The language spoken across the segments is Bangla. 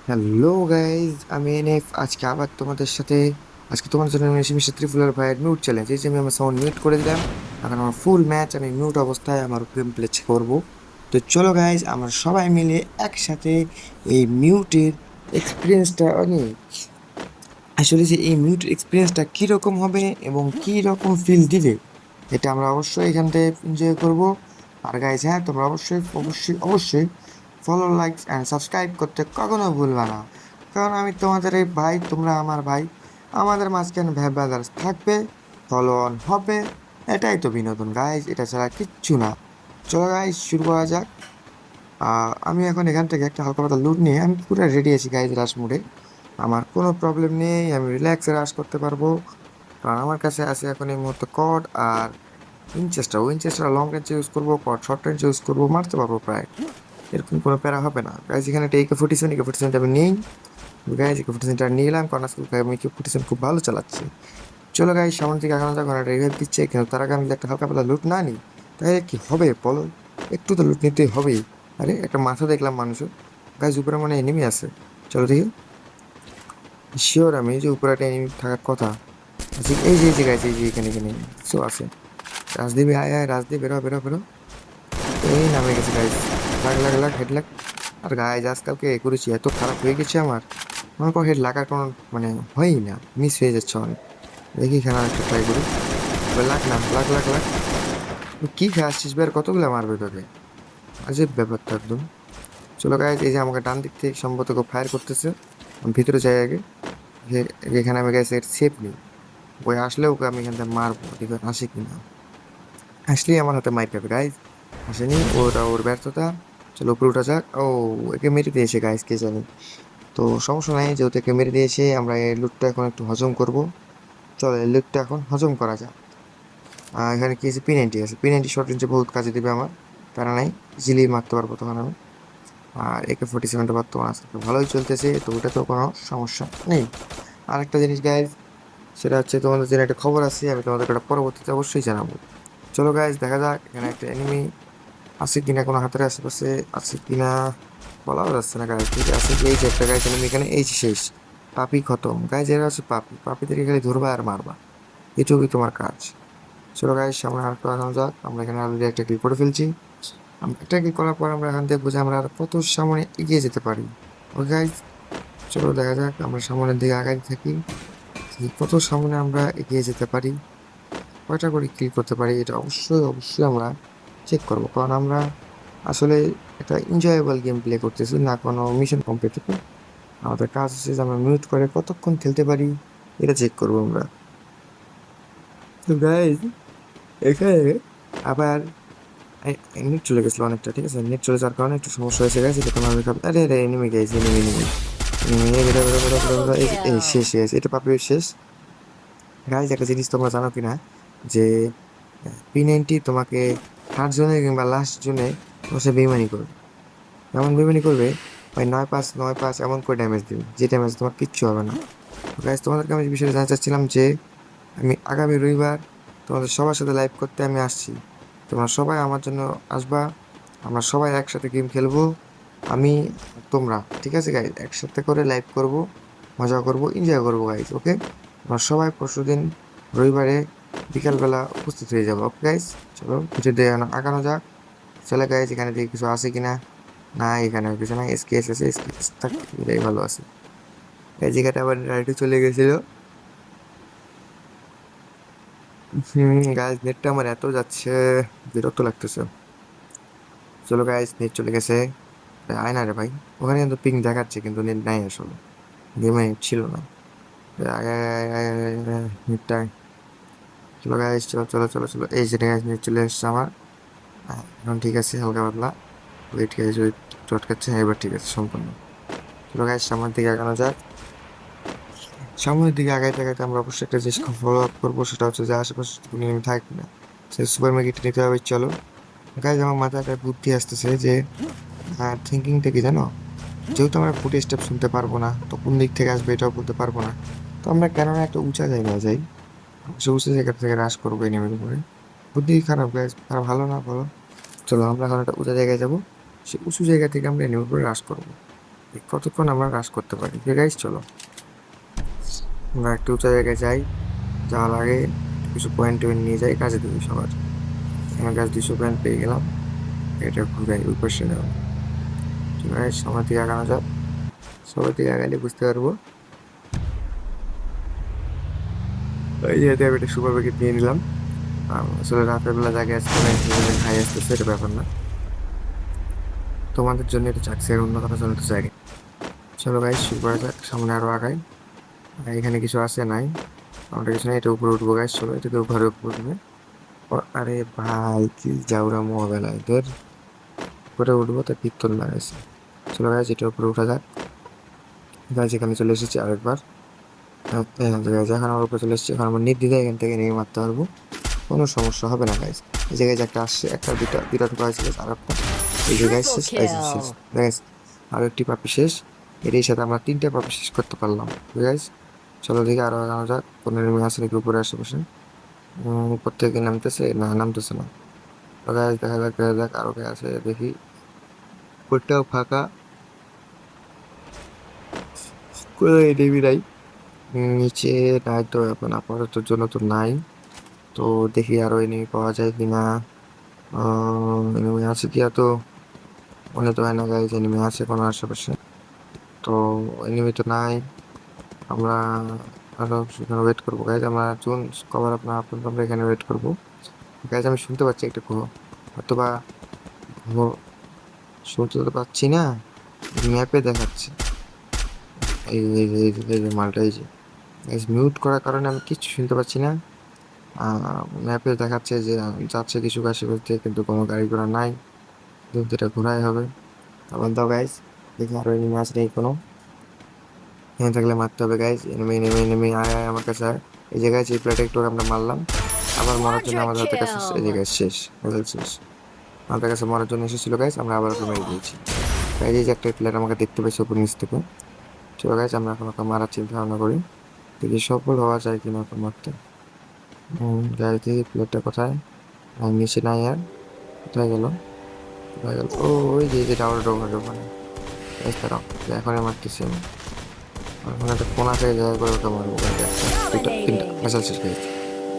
হ্যালো গাইজ, আমি এনএফ। আজকে তোমাদের জন্য আমি এসে মিস্টার ত্রিপুলার ভাইয়ের মিউট চ্যালেঞ্জ। এই যে আমি আমার সাউন্ড মিউট করে দিলাম। এখন আমার ফুল ম্যাচ আমি মিউট অবস্থায় আমার গেম প্লে করবো। তো চলো গাইজ, আমরা সবাই মিলে একসাথে এই মিউটের এক্সপিরিয়েন্সটা আসলে যে এই মিউট এক্সপিরিয়েন্সটা কীরকম হবে এবং কী রকম ফিল দিবে, এটা আমরা অবশ্যই এখান থেকে এনজয় করবো। আর গাইজ, হ্যাঁ, তোমরা অবশ্যই অবশ্যই অবশ্যই ফলো, লাইক অ্যান্ড সাবস্ক্রাইব করতে কখনো ভুলবে না। কারণ আমি তোমাদের এই ভাই, তোমরা আমার ভাই। আমাদের মাঝখানে ভাই ব্রাদার্স থাকবে, ফলো অন হবে। এটাই তো বিনোদন গাইজ, এটা ছাড়া কিচ্ছু না। চলো গাইজ, শুরু করা যাক। আমি এখন এখান থেকে একটা হালকা পাতলা লুট নিয়ে আমি পুরো রেডি আছি গাইজ, রাশ মুডে। আমার কোনো প্রবলেম নেই, আমি রিল্যাক্সে রাশ করতে পারবো। কারণ আমার কাছে আছে এখন এই মুহূর্তে কড আর উইনচেস্টার লং রেঞ্জ ইউজ করবো, কড শর্ট রেঞ্জ ইউজ করবো, মারতে পারবো প্রায়। এরকম কোনো প্যারা হবে না গাইজ। এখানে একটা AK-47 আমি নেই গাইজ। AK-47 নিলাম কারণ আজকে আমি AK-47 খুব ভালো চালাচ্ছি। চলো গাইজ, সামনের দিকে আগানো যাক। ওরা রিভাইভ দিচ্ছে, কিন্তু তার আগে আমি যদি একটা হালকা পাতলা লুট না নিই তাহলে কি হবে বলো? একটু তো লুট নিতেই হবেই। আরে একটা মাথা দেখলাম মানুষের। গাইজ, উপরে মানে এনিমি আছে। চলো দেখি। শিওর আমি যে উপরে একটা এনিমি থাকার কথা। আচ্ছা, এই যে গাইজ, এই যে এখানে এখানে সো আছে। রাজদীপ, আয় আয় রাজদীপ, বেরো বেরো বেরো। এই নামে গেছে গাইজ। লাগ লাগ লাগ, হেড লাগ। আর গাইজ, আজকালকে করেছি এত খারাপ হয়ে গেছে আমার। আমার কোনো হেড লাগার কোনো মানে হয়ই না, মিস হয়ে যাচ্ছে অনেক। দেখি এখানে একটা ট্রাই করি। এবার লাগ না, লাগ লাগ লাগ। তুই কি খাচ্ছিস বে? আর কতগুলো মারবে তোকে? আজব ব্যাপারটা একদম। চলো গাইজ, এই যে আমাকে ডান দিক থেকে সম্ভবত কেউ ফায়ার করতেছে। আমি ভিতরে যাই আগে। এখানে আমি গাইজ এর সেফ নিই। ওই আসলে ওকে আমি এখান থেকে মারবো, ঠিক আছে? আসে কিনা, আসলেই আমার হাতে মাইর খাবে গাইজ। আসেনি, ওটা ওর ব্যর্থতা। চলো উপরে উঠা যাক। ও, একে মেরে দিয়েছে গাইজ, কে জানি। তো সমস্যা নাই, যেহেতু একে মেরে দিয়েছে, আমরা এই লুটটা এখন একটু হজম করব। চলো এই লুটটা এখন হজম করা যাক। এখানে কি আছে? P90 আছে। P90 শর্ট রেঞ্জে বহুত কাজে দিবে আমার। প্যারা নাই, ইজিলি মারতে পারবো তখন আমি। আর AK-47টা বর্তমান আজকে ভালোই চলতেছে, তো ওটা তো কোনো সমস্যা নেই। আরেকটা জিনিস গাইজ, সেটা হচ্ছে তোমাদের জন্য একটা খবর আছে, আমি তোমাদের একটা পরবর্তীতে অবশ্যই জানাবো। চলো গাইজ, দেখা যাক এখানে একটা এনিমি আছে কিনা, কোনো হাতের আশেপাশে আছে কিনা বলাও যাচ্ছে না গাইজ। ঠিক আছে, এই যে একটা গাইজ এনিমি এখানে, এই যে শেষ। পাপি খতম গাইজ, এরা হচ্ছে পাপি। পাপিদেরকে খালি ধরবা আর মারবা, এটুকুই তোমার কাজ। চলো গাইজ, সামনে আর একটু আগানো যাক। আমরা এখানে অলরেডি একটা ক্লিক করে ফেলছি। একটা ক্লিক করার পর আমরা এখান দেখবো যে আমরা আর কত সামনে এগিয়ে যেতে পারি। ওকে গাইজ, চলো দেখা যাক আমরা সামনের দিকে আগাতে থাকি। কত সামনে আমরা এগিয়ে যেতে পারি, কয়টা করে ক্লিক করতে পারি, এটা অবশ্যই অবশ্যই আমরা চেক করবো। কারণ আমরা আসলে একটা এনজয়েবল গেম প্লে করতেছি, না কোনো মিশন কমপ্লিট। আমাদের কাজ হচ্ছে যে আমরা মিউট করে কতক্ষণ খেলতে পারি, এটা চেক করবো আমরা। তো গাইজ, এখানে আবার নেট চলে গেছিলো অনেকটা, ঠিক আছে? নেট চলে যাওয়ার কারণে একটু সমস্যা হয়েছে গাইজ। এটা তোমার আরে আরে enemy guys, enemy enemy enemy, বেরো বেরো বেরো বেরো বেরো। এই শেষ শেষ, এটা পাবে শেষ। গাইজ, একটা জিনিস তোমরা জানো কিনা, যে P90 তোমাকে থার্ড জোনে কিংবা লাস্ট জোনে তোমার সাথে বেইমানি করবে। এমন বেইমানি করবে, ভাই 9-5 9-5 এমন করে ড্যামেজ দেবে, যে ড্যামেজ তোমার কিচ্ছু হবে না। গাইজ, তোমাদেরকে আমি এই বিষয়ে জানতে চাচ্ছিলাম যে আমি আগামী রবিবার তোমাদের সবার সাথে লাইভ করতে আমি আসছি। তোমরা সবাই আমার জন্য আসবা, আমরা সবাই একসাথে গেম খেলবো। আমি, তোমরা, ঠিক আছে গাইজ? একসাথে করে লাইভ করব, মজা করব, এনজয় করবো গাইজ। ওকে, আমরা সবাই পরশুদিন রবিবারে বিকালবেলা উপস্থিত হয়ে যাবো। ওকে গাইজ, চলো কিছু দিয়ে আগানো যাক। চলে গাইজ, এখানে দিয়ে কিছু আছে কিনা? না, এখানে কিছু না। SKS আছে, SKS থাক, এটাই ভালো আছে। এই জায়গাটা আবার রাইটে চলে গেছিল। গাইজ, নেটটা আমার এত যাচ্ছে, বিরক্ত লাগতেছে। চলো গাইজ, নেট চলে গেছে। আয় না রে ভাই, ওখানে কিন্তু পিং দেখাচ্ছে কিন্তু নেট নাই আসলে, গেমে নেট ছিল না। নেটটা, চলো গাইজ, চলো চলো চলো চলো। এই যে গাইজ, নেট চলে এসছে আমার। এখন ঠিক আছে, হালকা পাতলা। ওয়েট গাইজ, ওয়েট, চটকাচ্ছে। হ্যাঁ, এবার ঠিক আছে সম্পূর্ণ। চলো গাইজ, সামনের দিকে আগানো যাক। সামনের দিকে আগাইতে আগাইতে আমরা অবশ্যই একটা জিনিস ফলো আপ করবো, সেটা হচ্ছে যে আশেপাশে কোনো enemy থাকবে না, সে সুপার মার্কেট নিতে হবে। চলো গাইজ, আমার মাথায় একটা বুদ্ধি আসতেছে যে থিঙ্কিংটা কি জানো? যেহেতু আমরা ফুটে স্টেপ শুনতে পারবো না, তো কোন দিক থেকে আসবে এটাও বলতে পারবো না, তো আমরা কেননা একটা উঁচা জায়গায় যাই, সে উঁচু জায়গা থেকে রাশ করবো এনিমির উপরে। বুদ্ধি খারাপ গাইজ, খারাপ ভালো না বলো? চলো আমরা এখন একটা উঁচা জায়গায় যাবো, সে উঁচু জায়গা থেকে আমরা এনিমির উপরে রাশ করবো। কতক্ষণ আমরা কাজ করতে পারি। ঠিক গাইস, চলো আমরা একটু উঁচা জায়গায় যাই, যাওয়ার আগে কিছু পয়েন্ট টয়েন্ট নিয়ে যাই কাজে দিবি সবার। আমার কাছে 200 পয়েন্ট পেয়ে গেলাম, এটা ঘুরাই ওই পাশে যাবো। ঠিক আছে, সবার দিকে আগানো যাক, সবার দিকে আগালে বুঝতে পারবো। ওই যে আমি একটা সুপার প্যাকেট নিয়ে নিলাম। আসলে রাতের বেলা জায়গায় আসতে খাই আসতেছে, এটা ব্যাপার না, তোমাদের জন্য এটা চাকরি অন্য কথা চলতে চাই। চলো গাইস, শুরু করা যাক, সামনে আরো আগাই। আর এখানে কিছু আছে নাই, আমাদের কিছু নেই, এটা উপরে উঠবো গাইস, চলো এটাকে ঘরে উপরে উঠবে। আরে ভাই কি যাওরা হবে না এদের, উপরে উঠবো তো পিত্তল লাগাইছে। চলো গাইস, এটা উপরে উঠা যাক। গাইস এখানে চলে এসেছি আরেকবার। হ্যাঁ, গাইস এখন আমার উপরে চলে এসেছি, এখন আমার নির্দ্বিধায় এখান থেকে নিয়ে মারতে পারবো, কোনো সমস্যা হবে না গাইস। এই জায়গায় যে একটা আসছে, একটা দুটা দুটা ঢোকা হয়েছে গাইস, আর একটা এই যে গাইস শেষ, এই যে শেষ গাইস, আর একটি পাপি শেষ। এর সাথে আমরা 3টে পাপি শেষ করতে পারলাম গাইস। চলো দেখি আরো আগানো যাক, কোনো এনিমি আছে নাকি উপরে আশেপাশে। উপর থেকে নামতেছে না, নামতেছে না। তো গাইস দেখা যাক আরো কে আছে দেখি। উপরটাও ফাঁকা, কোনো এনিমি নাই। নিচে নাই তো, এখন আপাতত জন্য তো নাই। তো দেখি আরো এনিমি পাওয়া যায় কিনা। এনিমি আছে কি এত, মনে তো হয় না গাইজ এনিমি আছে কোনো আশেপাশে। তো এনিমি তো নাই, আমরা আরো সেখানে ওয়েট করবো গাইজ। আমরা জুন কভার আপনার আপনার আমরা এখানে ওয়েট করবো গাইজ। আমি শুনতে পাচ্ছি একটা ঘো, অথবা ঘো, শুনতে তো পাচ্ছি না, ম্যাপে দেখাচ্ছে। এই যে মালটা, এই যে গাইজ মিউট করার কারণে আমি কিচ্ছু শুনতে পাচ্ছি না। ম্যাপে দেখাচ্ছে যে যাচ্ছে কিছু আশেপাশ দিয়ে, কিন্তু কোনো গাড়ি ঘোড়া নাই, যেটা ঘোরাই হবে। আবার দাও গাইজ, দেখি আরো এনিমি আছে নেই কোনো। এখানে থাকলে মারতে হবে গাইজ, এনিমি এনিমি এনিমি আয় আয় আমার কাছে আয়। এই জায়গায় যে প্লেট একটু আমরা মারলাম, আবার মরার জন্য Quadra আমাদের হাতে কাছে এই kill. জায়গায় শেষ, রেজাল্ট শেষ। আমাদের কাছে মরার জন্য এসেছিল গাইজ, আমরা আবার ওকে মেরে দিয়েছি। গাইজ এই যে একটা প্লেট আমাকে দেখতে পেয়েছে উপর নিচ থেকে। চলো গাইজ, আমরা এখন ওকে মারার চিন্তা ভাবনা করি, দেখি সফল হওয়া যায় কিনা ওকে মারতে। গাইজ দেখি প্লেটটা কোথায়, নিচে নাই আর, কোথায় গেল, কোথায় গেল, ও ওই যে এই যে টাওয়ার ওখানে। গাইজ দাঁড়াও, এখনই মারতেছি আমি। এখন একটা কোনা থেকে জায়গা করে ওকে মারবো গাইজ, একটা দুটা তিনটা Dominating. মেসাজ শেষ গাইজ।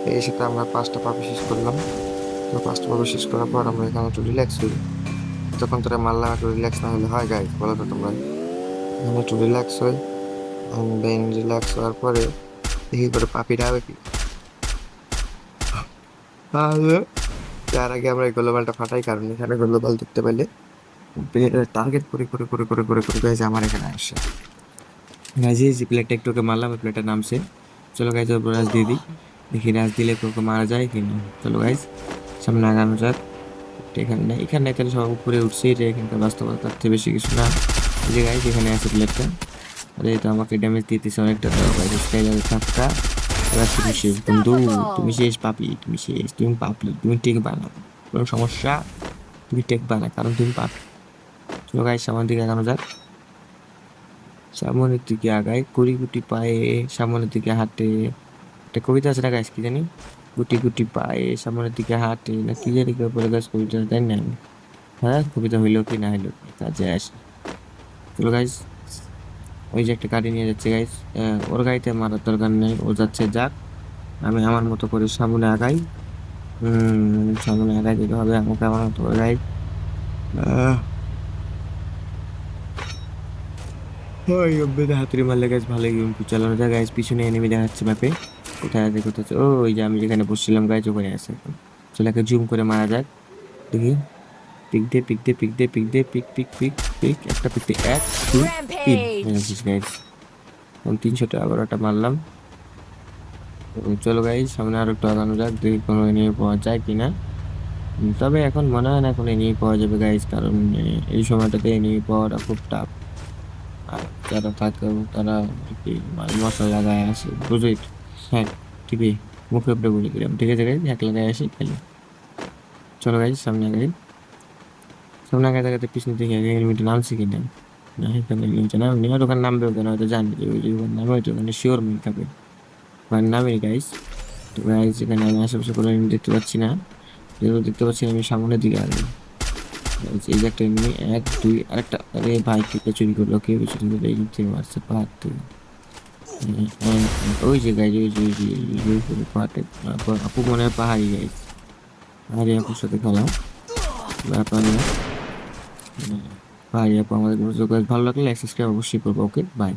এই সাথে আমরা 5টা পাপি শেষ করলাম। তো 5টা পাপি শেষ করার পর আমরা এখানে একটু রিল্যাক্স হই। তখন তোরা মারলাম, একটু রিল্যাক্স না হলে হয় গাইজ, বলো তো তোমরা। এখানে একটু রিল্যাক্স হই, দেন রিল্যাক্স হওয়ার পরে দেখি করে পাপিটা হবে কি। তাহলে তার আগে আমরা এই গোলমালটা ফাটাই, কারণ এখানে গোলমাল দেখতে পেলে টার্গেট করে করে করে করে করে করে গাইজ আমার এখানে আসে। গাইজ এই যে প্লেটটা একটু ওকে মারলাম, ওই প্লেটটা নামছে। চলো গাইজ ওর রাজ দিয়ে দিই, দেখি রাজ দিলে ওকে মারা যায় কি না। চলো গাইজ সামনে আগানো যাক। এখানে তাহলে সব উপরে উঠছে, এটা এখানকার বাস্তবতা, তার থেকে বেশি কিছু না। এই যে গাইজ এখানে আছে প্লেটটা, আরে এটা আমাকে ড্যামেজ দিতেছে অনেকটা। তো গাইজ স্কাইলার ধাক্কা, এবার তুমি শেষ বন্ধু, তুমি শেষ পাপি, তুমি শেষ, তুমি পাপি, তুমি টেকবা না, কোনো সমস্যা, তুমি টেকবা না কারণ তুমি পাপি। চলো গাইজ সামনের দিকে আগানো যাক, সামনের দিকে আগায় কুড়ি গুটি পায়ে, সামনের দিকে হাঁটে। একটা কবিতা আছে না গাইস, কি জানি, গুটি গুটি পায়ে সামনের দিকে হাঁটে না কি জানি কেউ বলে গাছ, কবিতা তাই না? হ্যাঁ, কবিতা হইলো কি না হইলো কি কাজে আসে। চলো গাইস, ওই যে একটা গাড়ি নিয়ে যাচ্ছে গাইস, ওর গাড়িতে মারার দরকার নেই, ও যাচ্ছে যাক। আমি আমার মতো করে সামনে আগাই। সামনে আগাই যেতে হবে আমাকে, আমার মতো করে গাইস। ওই অব্দি হাতুড়ি মারলে গাছ ভালোই কিন্তু চালানো যায় গাছ। পিছনে এনিমি দেখাচ্ছে ম্যাপে, কোথায় আছে কোথায় আছে, ও ওই যে আমি যেখানে বসছিলাম গাছ ওখানে আছে। চলে একে জুম করে মারা যাক, দেখি। পিক দে পিক দে পিক দে পিক দে পিক পিক পিক পিক, একটা পিক দে, 1 2 3 Rampage. গাইস। 300টা আবার একটা মারলাম। চলো গাইস সামনে আরো একটু আগানো যাক, দেখি কোনো এনিমি পাওয়া যায় কিনা। তবে এখন মনে হয় না কোনো এনিমি পাওয়া যাবে গাইস, কারণ এই সময়টাতে এনিমি পাওয়াটা খুব টাফ। আর যারা থাকে তারা আর কি মানে মশলা লাগায় আসে, বুঝোই তো। হ্যাঁ, ঠিকই, মুখে উপরে বলে দিলাম, ঠিক আছে গাইজ, এক লাগায় আসি খেলি। চলো গাইজ সামনে আগে, সামনে আগে দেখাতে পিছনে দেখি আগে হেলমেটে নামছে কিনা। না এখানে নিচে নাম নিয়ে ওখানে নামবে, ওখানে হয়তো জানি যে ওই যে ওখানে নামে, হয়তো ওখানে শিওর মিল খাবে, ওখানে নামে গাইজ। তো গাইজ এখানে আমি আশেপাশে কোনো এনিমি দেখতে পাচ্ছি না, যেহেতু দেখতে পাচ্ছি না, আমি সামনের দিকে আগে। এই যে একটা এমনি 1 2 আরেকটা, আরে ভাই কে চুরি করলো, কে চুরি করলো, এই থেকে মারছে পাহাড়। ওই যে গাইজ, ওই যে পাহাড়ে, আপু মনে হয় পাহাড়ি গাইজ। পাহাড়ি আপুর সাথে খেলাম, ব্যাপার না। পাহাড়ি আপু আমাদের ভালো লাগলে সাবস্ক্রাইব অবশ্যই করবো। Okay bye.